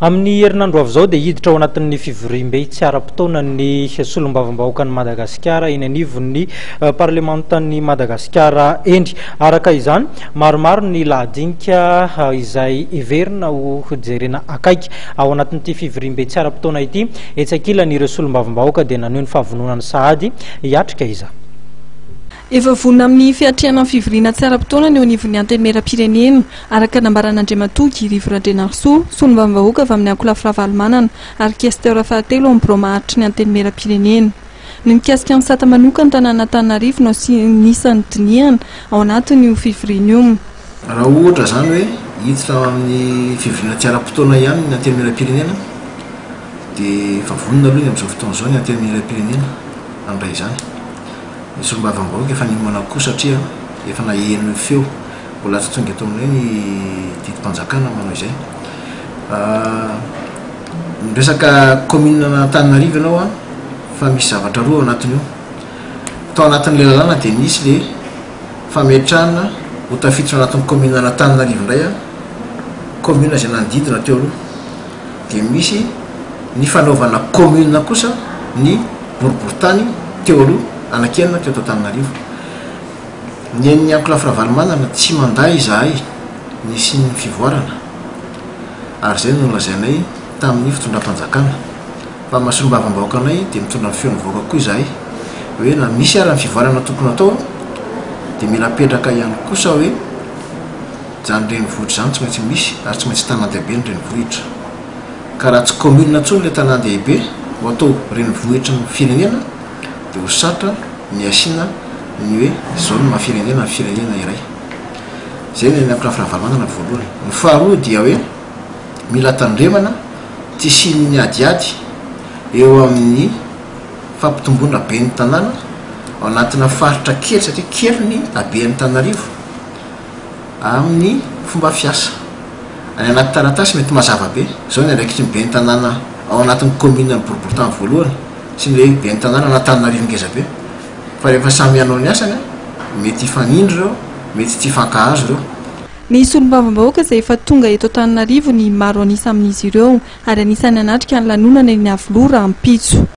Amin'ny herinandro avy izao dia hiditra ao anatin'ny fivoriam-be tsy ara-potoana ny solombavambahoakan'i Madagasikara eny anivon'ny parlementan'i Madagasikara endry. Araka izany, maromaro ny lahadinika izay heverina ho jerena akaiky ao anatin'ity fivoriam-be tsy ara-potoana ity. Etsy ankilan'ireo solombavambahoaka dia naneho ny fahavononany sahady hiatrika iza. Efa vonona amin'ny fiatriana fivoriana tsy ara-potoana ny eo anivon'ny antenimieram-pirenena araka nambaran'Andriamatoa Girivo Radrenarsoa, solombavambahoaka avy amin'ny Ankola Firavalmanana ary Questeur fahatelo amin'ny Biro maharitry ny antenimieram-pirenena. Ny mikasika ny sata manokana tanàna Antananarivo no nisan'ny dinihana ao anatin'io fivoriana io. Raha ohatra zany hoe hiditra amin'ny fivoriana tsy ara-potoana ihany ny antenimieram-pirenena dia efa vonona aloha amin'izao fotoana izao ny antenimieram-pirenena amin'ray izany. Ny solombavambahoaka efa nimana koa satria efa naheno feo mbola tsy tonga eto aminay ny didim-panjakana manao izay. Ny resaka commune Antananarivo ianao fa misy zavatra roa ao anatin'io. Tao anatin'ilay lalàna dia nisy ilay fametrahana ho tafiditra anatin'ny commune Antananarivo indray commune izay nanodidina teo aloha. Dia misy ny fanaovana commune kosa ny boriboritany teo aloha anakenina teo Antananarivo. Ny en'ny Ankola Firavalmanana tsy manday izahay nisy ny fivoarana ary izay no nolazainay tamin'ny fitondram-panjakana fa mahasolombavambahoaka anay dia mitondra ny feon'ny vahoaka koa izahay hoe na misy ary ny fivoarana tokony atao dia mila apetraka ihany kosa hoe zany renivohitra zany tsy maintsy misy ary tsy maintsy tanàn-dehibe ny renivohitra ka raha tsy commune intsony ilay tanàn-dehibe ho atao renivohitra ny firenena dia ho satra ny asiana ny hoe izao no mahafirenena ny firenena iray. Izay ny Ankola Firavalmanana voalohany. Ny faharoa dia hoe mila tandremana tsy hisian'ny adiady eo amin'ny fampitomboana be ny tanàna ao anatina faritra kely satria kely ny haben'ny Antananarivo amin'ny fomba fiasa. Any anaty taratasy mety mazava be izao ny andraikitry ny be ny tanàna ao anatin'ny commune ny boriboritany voalohany sy ny be ny tanàna Antananarivo ngeza be fa rehefa samy hanao ny asany mety hifanindry ireo, mety tsy hifankahazo ireo. Ny solombavambahoaka izay efa tonga eto Antananarivo ny maro anisa amin'izy ireo ary anisany anatrika ny lanonana eny Avolora Ampitso.